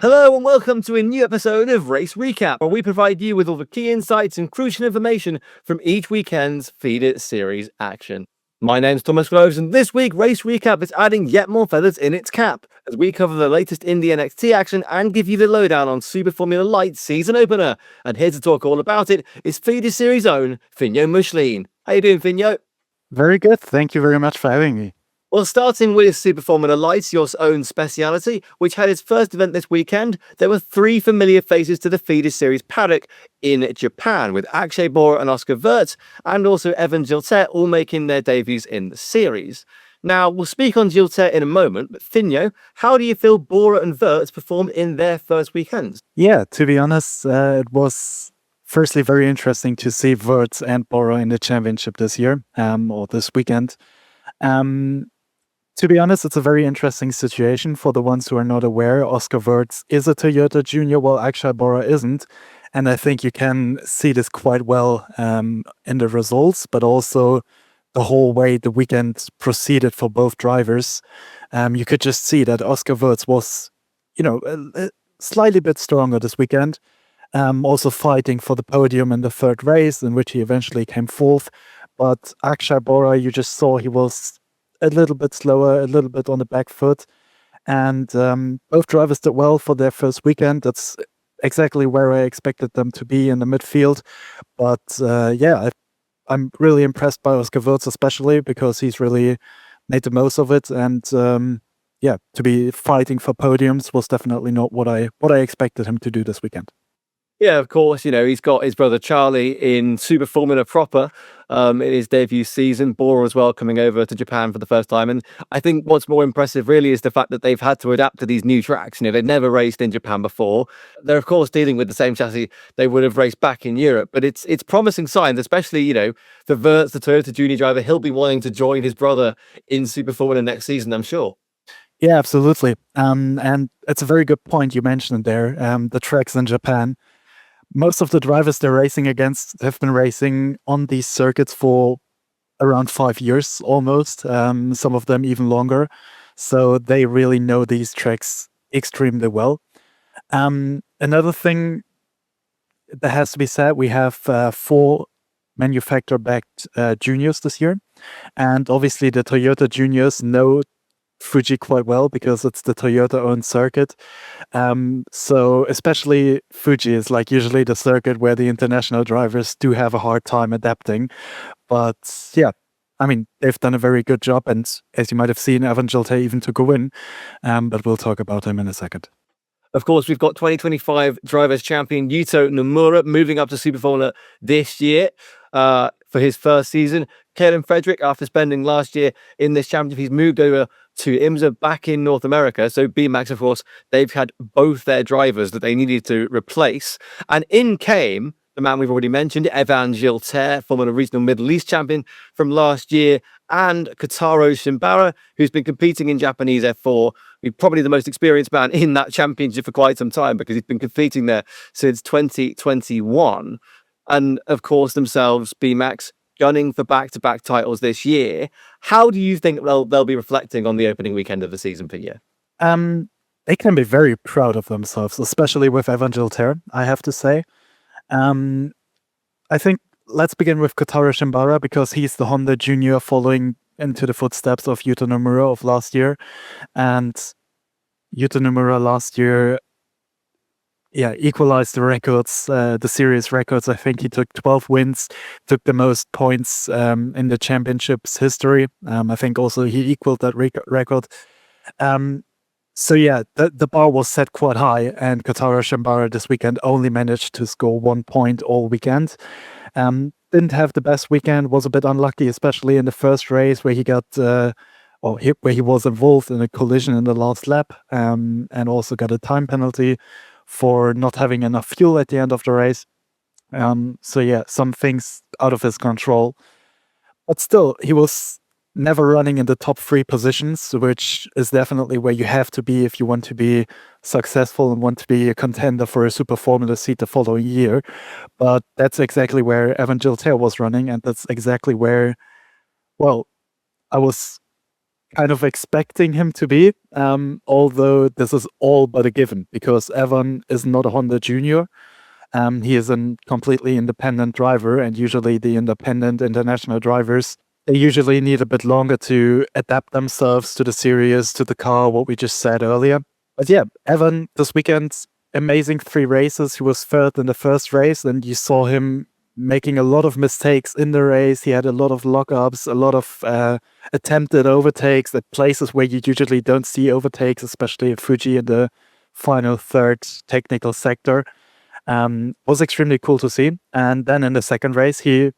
Hello and welcome to a new episode of Race Recap, where we provide you with all the key insights and crucial information from each weekend's feeder series action. My name's Thomas Groves, and this week Race Recap is adding yet more feathers in its cap as we cover the latest Indy NXT action and give you the lowdown on Super Formula Light season opener. And here to talk all about it is feeder series own Finjo Muschlien. How you doing, Finjo? Very good. Thank you very much for having me. Well, starting with Super Formula Lights, your own speciality, which had its first event this weekend, there were three familiar faces to the feeder series paddock in Japan, with Akshay Bora and Oscar Wirtz, and also Evan Giltert all making their debuts in the series. Now, we'll speak on Giltert in a moment, but Finjo, how do you feel Bora and Wirtz performed in their first weekends? Yeah, to be honest, it was firstly very interesting to see Wirtz and Bora in the championship this year, or this weekend. To be honest, it's a very interesting situation for the ones who are not aware. Oscar Wirtz is a Toyota Junior, while Akshay Bora isn't. And I think you can see this quite well in the results, but also the whole way the weekend proceeded for both drivers. You could just see that Oscar Wirtz was, a slightly bit stronger this weekend. Also fighting for the podium in the third race, in which he eventually came fourth. But Akshay Bora, you just saw he was a little bit slower, a little bit on the back foot. And both drivers did well for their first weekend. That's exactly where I expected them to be in the midfield. But I'm really impressed by Oscar Wirtz, especially because he's really made the most of it. And to be fighting for podiums was definitely not what I expected him to do this weekend. Yeah, of course, he's got his brother Charlie in Super Formula proper in his debut season. Bora as well, coming over to Japan for the first time. And I think what's more impressive really is the fact that they've had to adapt to these new tracks. They've never raced in Japan before. They're, of course, dealing with the same chassis they would have raced back in Europe. But it's promising signs, especially, for Wirtz, the Toyota Junior driver. He'll be wanting to join his brother in Super Formula next season, I'm sure. Yeah, absolutely. And it's a very good point you mentioned there, the tracks in Japan. Most of the drivers they're racing against have been racing on these circuits for around 5 years almost, some of them even longer. So they really know these tracks extremely well. Another thing that has to be said, we have 4 manufacturer-backed juniors this year. And obviously the Toyota juniors know Fuji quite well because it's the Toyota-owned circuit. So especially Fuji is like usually the circuit where the international drivers do have a hard time adapting. But yeah, I mean, they've done a very good job. And as you might have seen, Evan Giltert even took a win. But we'll talk about him in a second. Of course, we've got 2025 Drivers' Champion Yuto Nomura moving up to Super Formula this year for his first season. Kevin Frederick, after spending last year in this championship, he's moved over to IMSA back in North America. So BMAX, of course, they've had both their drivers that they needed to replace. And in came the man we've already mentioned, Evan Giltert, former regional Middle East champion from last year, and Kotaro Shimbara, who's been competing in Japanese F4. He's probably the most experienced man in that championship for quite some time because he's been competing there since 2021. And of course, themselves, BMAX, gunning for back-to-back titles this year. How do you think they'll be reflecting on the opening weekend of the season for you? They can be very proud of themselves, especially with Evan Giltert, I have to say. I think let's begin with Kotaro Shimbara because he's the Honda Junior following into the footsteps of Yuto Nomura of last year. And Yuto Nomura last year equalized the records, the series records. I think he took 12 wins, took the most points in the championship's history. I think also he equaled that record. So yeah, the bar was set quite high, and Kotaro Shimbara this weekend only managed to score 1 point all weekend. Didn't have the best weekend, was a bit unlucky, especially in the first race where he got where he was involved in a collision in the last lap, and also got a time penalty for not having enough fuel at the end of the race. So yeah, some things out of his control. But still, he was never running in the top 3 positions, which is definitely where you have to be if you want to be successful and want to be a contender for a Super Formula seat the following year. But that's exactly where Evan Giltert was running, and that's exactly where, well, I was kind of expecting him to be, although this is all but a given because Evan is not a Honda Junior. He is a completely independent driver, and usually the independent international drivers, they usually need a bit longer to adapt themselves to the series, to the car, what we just said earlier. But yeah, Evan this weekend, amazing 3 races. He was third in the first race, and you saw him making a lot of mistakes in the race. He had a lot of lockups, a lot of attempted overtakes at places where you usually don't see overtakes, especially at Fuji in the final third technical sector. Was extremely cool to see. And then in the second race, he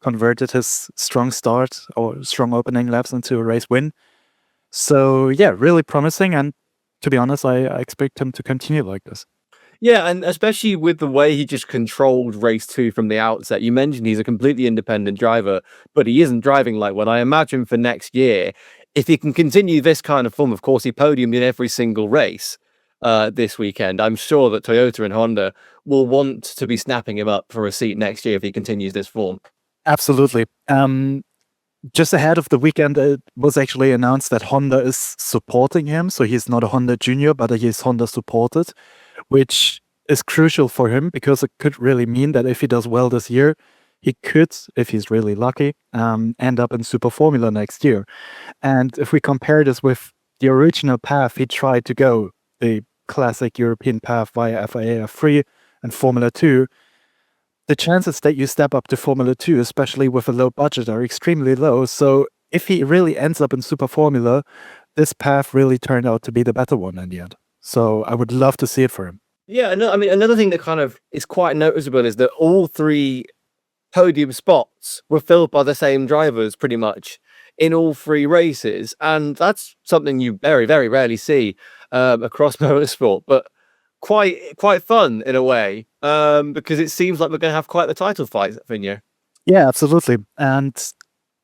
converted his strong start or strong opening laps into a race win. So yeah, really promising. And to be honest, I expect him to continue like this. Yeah, and especially with the way he just controlled race 2 from the outset. You mentioned he's a completely independent driver, but he isn't driving like one. I imagine for next year, if he can continue this kind of form, of course, he podiumed in every single race this weekend. I'm sure that Toyota and Honda will want to be snapping him up for a seat next year if he continues this form. Absolutely. Just ahead of the weekend, it was actually announced that Honda is supporting him. So he's not a Honda Junior, but he is Honda supported, which is crucial for him because it could really mean that if he does well this year, he could, if he's really lucky, end up in Super Formula next year. And if we compare this with the original path he tried to go, the classic European path via FIA F3 and Formula 2, the chances that you step up to Formula 2, especially with a low budget, are extremely low. So if he really ends up in Super Formula, this path really turned out to be the better one in the end. So I would love to see it for him. Yeah, no, I mean, another thing that kind of is quite noticeable is that all 3 podium spots were filled by the same drivers pretty much in all 3 races. And that's something you very, very rarely see across motorsport, but quite fun in a way, because it seems like we're going to have quite the title fight, Finjo. Yeah, absolutely. And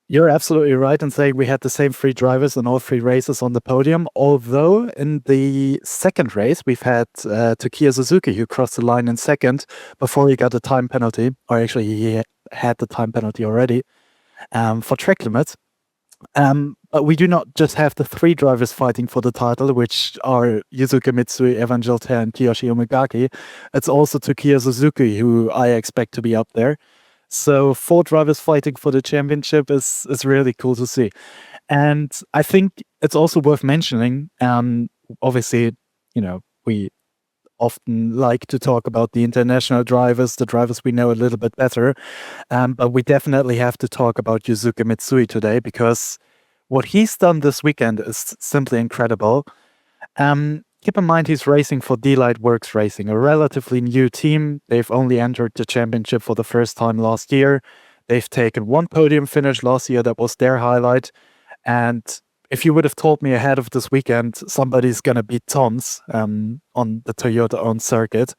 you're absolutely right in saying we had the same 3 drivers in all 3 races on the podium. Although in the second race, we've had Takeya Suzuki, who crossed the line in second before he got a time penalty, or actually he had the time penalty already for track limits. But we do not just have the 3 drivers fighting for the title, which are Yusuke Mitsui, Evan Gilter, and Kiyoshi Umegaki. It's also Takeya Suzuki, who I expect to be up there. So 4 drivers fighting for the championship is really cool to see. And I think it's also worth mentioning, obviously, we often like to talk about the international drivers, the drivers we know a little bit better. But we definitely have to talk about Yusuke Mitsui today because what he's done this weekend is simply incredible. Keep in mind he's racing for D-Light Works Racing, a relatively new team. They've only entered the championship for the first time last year. They've taken 1 podium finish last year. That was their highlight. And if you would have told me ahead of this weekend somebody's going to beat Tom's on the Toyota-owned circuit,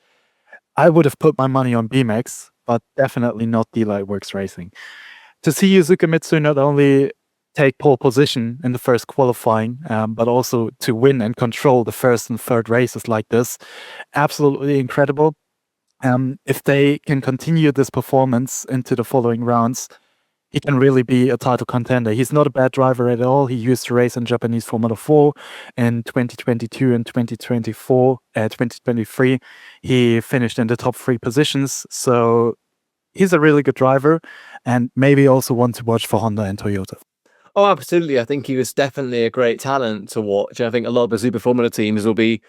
I would have put my money on BMX, but definitely not D-Light Works Racing. To see Yusuke Mitsui not only take pole position in the first qualifying, but also to win and control the first and third races like this, absolutely incredible. If they can continue this performance into the following rounds, he can really be a title contender. He's not a bad driver at all. He used to race in Japanese Formula 4 in 2022 and 2023. He finished in the top 3 positions. So he's a really good driver and maybe also one to watch for Honda and Toyota. Oh, absolutely. I think he was definitely a great talent to watch. I think a lot of the Super Formula teams will be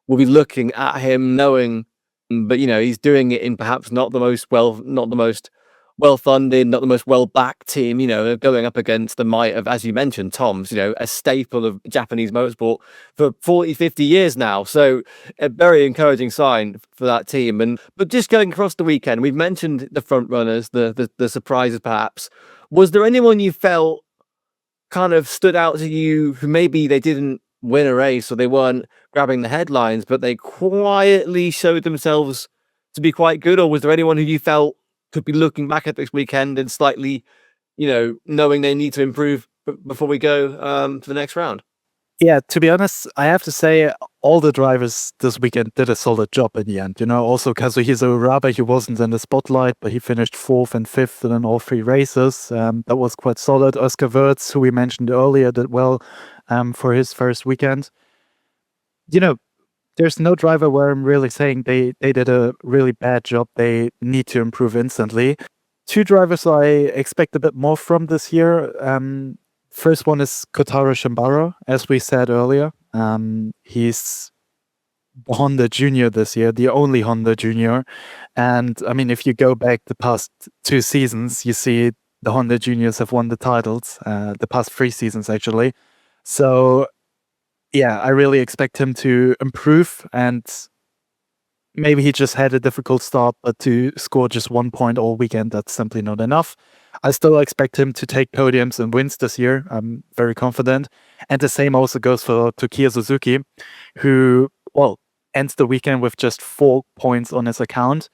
looking at him knowing, but he's doing it in perhaps not the most well-funded, not the most well-backed team, going up against the might of, as you mentioned, Tom's, a staple of Japanese motorsport for 40, 50 years now. So a very encouraging sign for that team. But just going across the weekend, we've mentioned the front runners, the surprises perhaps. Was there anyone you felt kind of stood out to you who maybe they didn't win a race or they weren't grabbing the headlines, but they quietly showed themselves to be quite good? Or was there anyone who you felt could be looking back at this weekend and slightly, knowing they need to improve before we go to the next round? Yeah, to be honest, I have to say all the drivers this weekend did a solid job in the end. Also Kazuhisa Uraba, he wasn't in the spotlight, but he finished 4th and 5th in all 3 races. That was quite solid. Oscar Wirtz, who we mentioned earlier, did well. for his first weekend. You know, there's no driver where I'm really saying they did a really bad job. They need to improve instantly. Two drivers I expect a bit more from this year. First one is Kotaro Shimbaro, as we said earlier. He's Honda Junior this year, the only Honda Junior. And I mean, if you go back the past 2 seasons, you see the Honda Juniors have won the titles, the past 3 seasons actually. So yeah, I really expect him to improve, and maybe he just had a difficult start, but to score just 1 point all weekend, that's simply not enough. I still expect him to take podiums and wins this year. I'm very confident. And the same also goes for Takuya Suzuki, who, well, ends the weekend with just 4 points on his account.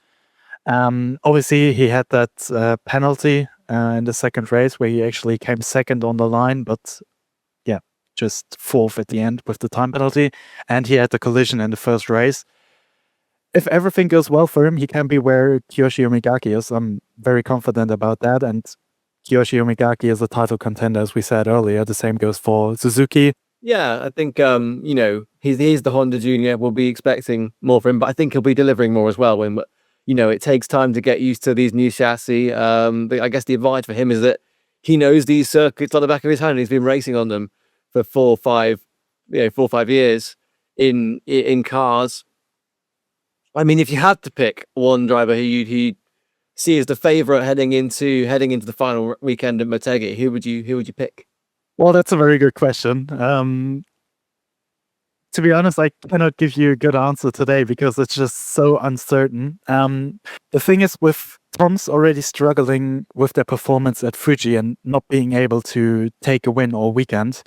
Obviously, he had that penalty in the second race where he actually came second on the line, but yeah, just fourth at the end with the time penalty. And he had the collision in the first race. If everything goes well for him, he can be where Kiyoshi Umigaki is. I'm very confident about that. And Kiyoshi Umigaki is a title contender, as we said earlier. The same goes for Suzuki. Yeah, I think he's the Honda Junior. We'll be expecting more from him, but I think he'll be delivering more as well. When it takes time to get used to these new chassis. I guess the advantage for him is that he knows these circuits on the back of his hand. He's been racing on them for 4 or 5 years in cars. I mean, if you had to pick one driver who you'd see as the favorite heading into the final weekend at Motegi, who would you pick? Well, that's a very good question. To be honest, I cannot give you a good answer today because it's just so uncertain. The thing is, with Tom's already struggling with their performance at Fuji and not being able to take a win all weekend,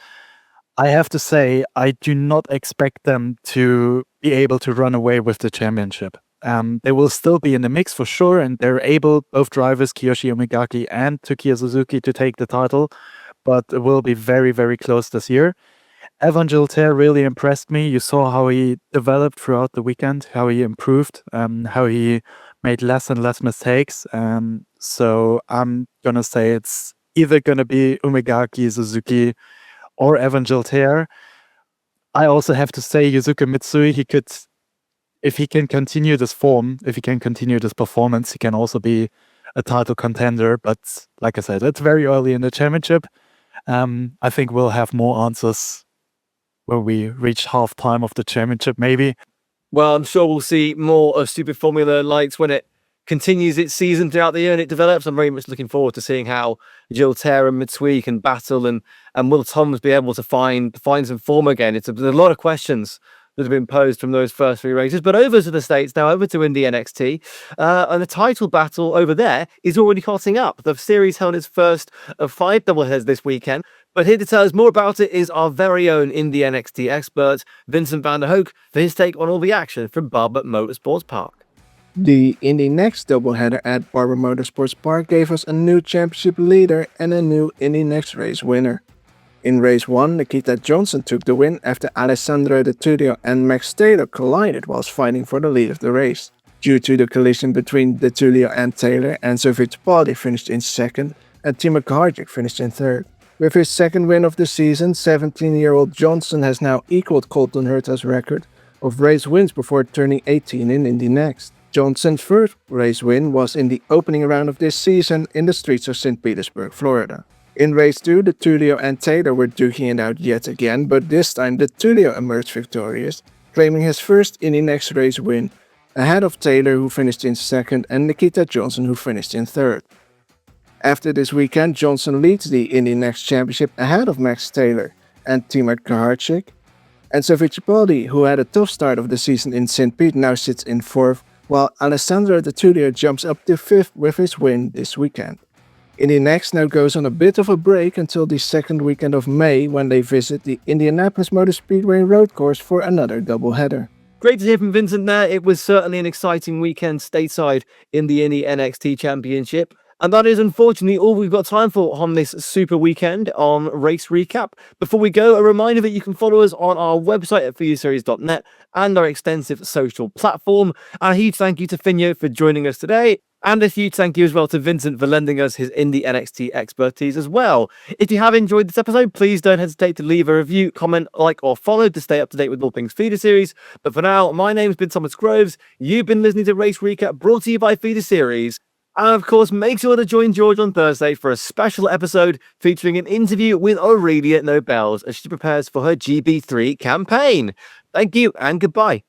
I have to say I do not expect them to be able to run away with the championship. They will still be in the mix for sure, and they're able, both drivers, Kiyoshi Umigaki and Takuya Suzuki, to take the title, but it will be very, very close this year. Evan Gilter really impressed me. You saw how he developed throughout the weekend, how he improved, how he made less and less mistakes. So I'm going to say it's either going to be Umigaki, Suzuki, or Evan Gilter. I also have to say Yuzuka Mitsui, if he can continue this form, if he can continue this performance, he can also be a title contender. But like I said, it's very early in the championship. I think we'll have more answers when we reach halftime of the championship, maybe. Well, I'm sure we'll see more of Super Formula Lights when it continues its season throughout the year and it develops. I'm very much looking forward to seeing how Gilter and Mitsui can battle, and will Thomas be able to find some form again? There's a lot of questions that have been posed from those first 3 races. But over to the States now, over to Indy NXT, and the title battle over there is already hotting up. The series held its first of 5 doubleheaders this weekend. But here to tell us more about it is our very own Indy NXT expert, Vincent van der Hoek, for his take on all the action from Barber Motorsports Park. The Indy NXT doubleheader at Barber Motorsports Park gave us a new championship leader and a new Indy NXT race winner. In race 1, Nikita Johnson took the win after Alessandro De Tullio and Max Taylor collided whilst fighting for the lead of the race. Due to the collision between De Tullio and Taylor, Enzo Fittipaldi finished in 2nd and Timo Kaharczyk finished in 3rd. With his 2nd win of the season, 17-year-old Johnson has now equaled Colton Herta's record of race wins before turning 18 in Indy NXT. Johnson's first race win was in the opening round of this season in the streets of St. Petersburg, Florida. In race 2, De Tullio and Taylor were duking it out yet again, but this time De Tullio emerged victorious, claiming his first Indy NXT race win, ahead of Taylor, who finished in 2nd, and Nikita Johnson, who finished in 3rd. After this weekend, Johnson leads the Indy NXT Championship ahead of Max Taylor and Timo Kaharczyk. Enzo Fittipaldi, who had a tough start of the season in St. Pete, now sits in 4th, while Alessandro De Tullio jumps up to 5th with his win this weekend. Indy NXT now goes on a bit of a break until the 2nd weekend of May, when they visit the Indianapolis Motor Speedway road course for another doubleheader. Great to hear from Vincent there. It was certainly an exciting weekend stateside in the Indy NXT Championship. And that is unfortunately all we've got time for on this super weekend on Race Recap. Before we go, a reminder that you can follow us on our website at fujiseries.net and our extensive social platform. And a huge thank you to Finjo for joining us today. And a huge thank you as well to Vincent for lending us his Indy NXT expertise as well. If you have enjoyed this episode, please don't hesitate to leave a review, comment, like, or follow to stay up to date with all things Feeder Series. But for now, my name's been Thomas Groves. You've been listening to Race Recap, brought to you by Feeder Series. And of course, make sure to join George on Thursday for a special episode featuring an interview with Aurelia Nobels as she prepares for her GB3 campaign. Thank you and goodbye.